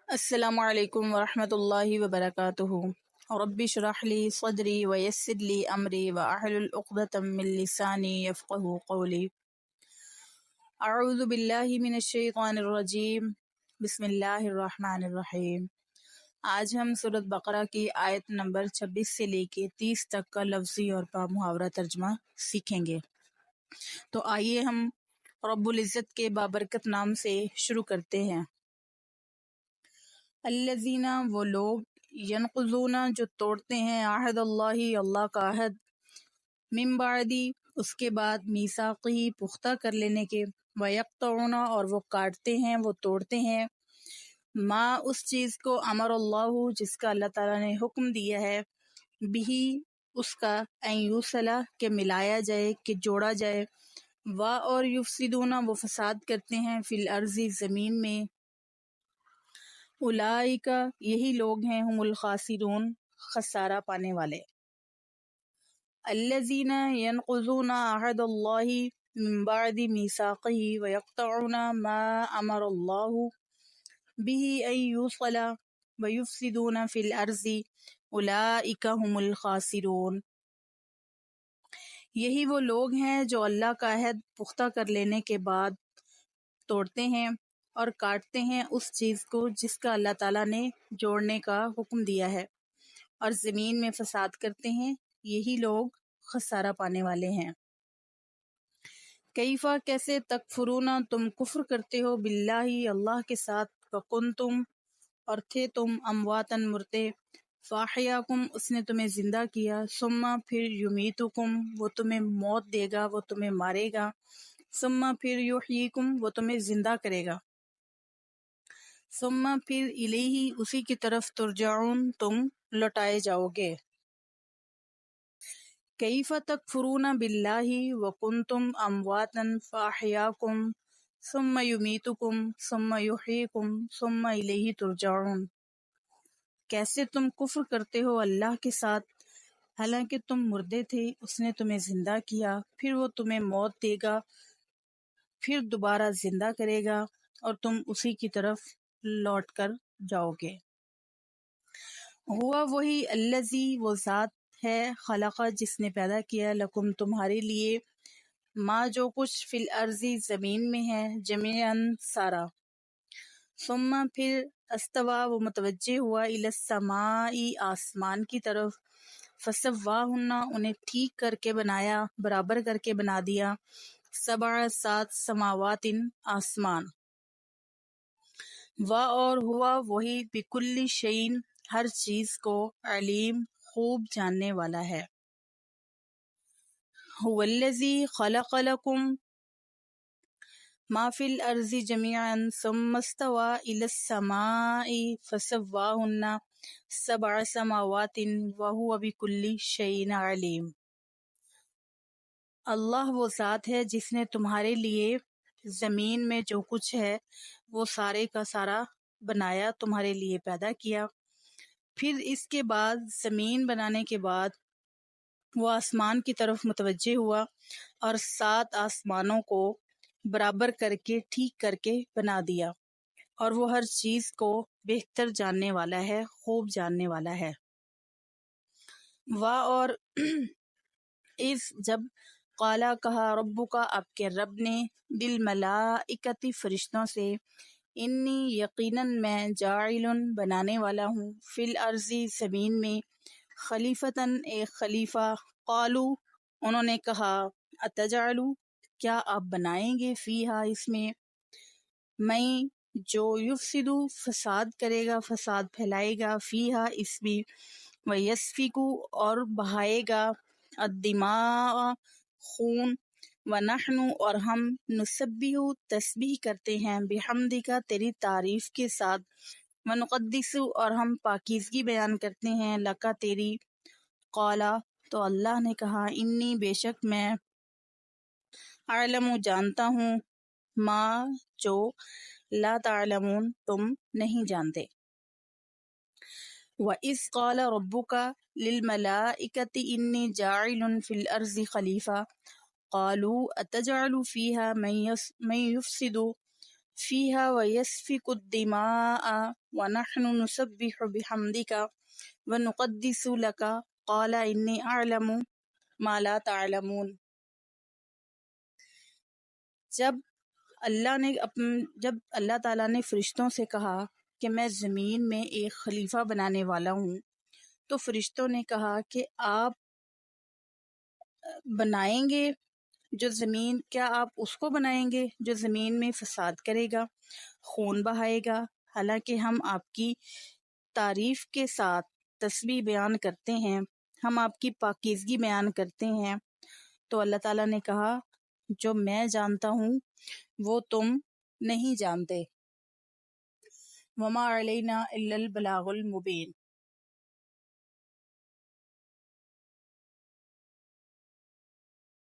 السلام علیکم ورحمۃ اللہ وبرکاتہ۔ رب اشرح لی صدری ویسر لی امری واحلل عقدۃ من لسانی یفقہوا قولی۔ اعوذ باللہ من الشیطان الرجیم، بسم اللہ الرحمن الرحیم۔ آج ہم سورۃ بقرہ کی آیت نمبر 26 سے لے کے 30 تک کا لفظی اور محاورہ ترجمہ سیکھیں گے۔ تو آئیے ہم رب العزت کے بابرکت نام سے شروع کرتے ہیں۔ الذین، وہ لوگ، ینقضون، جو توڑتے ہیں، عہد اللہ، اللہ کا عہد، من بعدی، اس کے بعد، میثاقہ، پختہ کر لینے کے، ویقطعون، اور وہ کاٹتے ہیں، وہ توڑتے ہیں، ما، اس چیز کو، امر اللہ، جس کا اللہ تعالیٰ نے حکم دیا ہے، بھی، اس کا، ان یوصلہ، کہ ملایا جائے، کہ جوڑا جائے، اور یفسدون، وہ فساد کرتے ہیں، فی الارض، زمین میں، اولئک، یہی لوگ ہیں، ہم الخاسرون، خسارہ پانے والے۔ الذین ینقضون عہد اللہ من بعد میثاقہ ویقطعون ما امر اللہ به ان یوصل ویفسدون فی الارض اولئک هم الخاسرون۔ یہی وہ لوگ ہیں جو اللہ کا عہد پختہ کر لینے کے بعد توڑتے ہیں اور کاٹتے ہیں اس چیز کو جس کا اللہ تعالیٰ نے جوڑنے کا حکم دیا ہے، اور زمین میں فساد کرتے ہیں، یہی لوگ خسارہ پانے والے ہیں۔ کیفا، کیسے، تکفرون، تم کفر کرتے ہو، باللہ، اللہ کے ساتھ، وکنتم، اور تھے تم، امواتن، مردے، فاحیاکم، اس نے تمہیں زندہ کیا، ثم، پھر، یمیتکم، وہ تمہیں موت دے گا، وہ تمہیں مارے گا، ثم، پھر، یحییکم، وہ تمہیں زندہ کرے گا، ثم، پھر، الیہ، اسی کی طرف، ترجعون، تم لوٹائے جاؤ گے۔ کیف تکفرون باللہ وکنتم امواتا فاحیاکم ثم یمیتکم ثم یحییکم ثم الیہ ترجعون۔ کیسے تم کفر کرتے ہو اللہ کے ساتھ، حالانکہ تم مردے تھے، اس نے تمہیں زندہ کیا، پھر وہ تمہیں موت دے گا، پھر دوبارہ زندہ کرے گا، اور تم اسی کی طرف لوٹ کر جاؤ گے۔ ہوا، وہی، الذی، وہ ذات ہے، خلق، جس نے پیدا کیا، لکم، تمہارے لیے، ما، جو کچھ، فی الارض، زمین میں ہے، جمیعاً، سارا، ثم، پھر، استوی، وہ متوجہ ہوا، الی السماء، آسمان کی طرف، فسواہن، انہیں ٹھیک کر کے بنایا، برابر کر کے بنا دیا، سبع، 7 سماوات، آسمان، اور ہوا، وہی، بکل شیء، ہر چیز کو، علیم، خوب جاننے والا ہے۔ هو الذی خلق لکم ما فی الارض جمیعا ثم استوی الی السماء فسواہن 7 سماوات وہو بکل شیء علیم۔ اللہ وہ ذات ہے جس نے تمہارے لیے زمین میں جو کچھ ہے وہ سارے کا سارا بنایا، تمہارے لیے پیدا کیا، پھر اس کے بعد، زمین بنانے کے بعد، وہ آسمان کی طرف متوجہ ہوا اور 7 آسمانوں کو برابر کر کے، ٹھیک کر کے بنا دیا، اور وہ ہر چیز کو بہتر جاننے والا ہے، خوب جاننے والا ہے۔ اور اس، جب، قالا، کہا، ربک، آپ کے رب نے، بالملائکۃ، فرشتوں سے، انی، یقیناً میں، جاعل، بنانے والا ہوں، فی الارض، زمین میں، خلیفتاً، ایک خلیفہ، قالو، انہوں نے کہا، اتجعل، کیا آپ بنائیں گے، فیہا، اس میں، میں، جو، یفسد، فساد کرے گا، فساد پھیلائے گا، فیہا، اس میں، ویسفک، اور بہائے گا، الدماء، خون، ونحن، اور ہم، نسبح، تسبیح کرتے ہیں، بحمدک، تیری تعریف کے ساتھ، ونقدس، اور ہم پاکیزگی بیان کرتے ہیں، لکا، تیری، قالا، تو اللہ نے کہا، انی، بے شک میں، اعلم، جانتا ہوں، ما، جو، لا تعلمون، تم نہیں جانتے۔ وَإِذْ قَالَ رَبُّكَ لِلْمَلَائِكَةِ إِنِّي جَاعِلٌ فِي الْأَرْضِ خَلِيفَةً قَالُوا أَتَجْعَلُ فِيهَا مَن يُفْسِدُ فيها ويسفك الدماء ونحن نسبح بحمدك ونقدس لك قال إني أعلم ما لا تعلمون۔ جب اللہ تعالیٰ نے فرشتوں سے کہا کہ میں زمین میں ایک خلیفہ بنانے والا ہوں، تو فرشتوں نے کہا کہ آپ بنائیں گے جو زمین، کیا آپ اس کو بنائیں گے جو زمین میں فساد کرے گا، خون بہائے گا، حالانکہ ہم آپ کی تعریف کے ساتھ تسبیح بیان کرتے ہیں، ہم آپ کی پاکیزگی بیان کرتے ہیں۔ تو اللہ تعالیٰ نے کہا جو میں جانتا ہوں وہ تم نہیں جانتے۔ وما علینا الا البلاغ المبین۔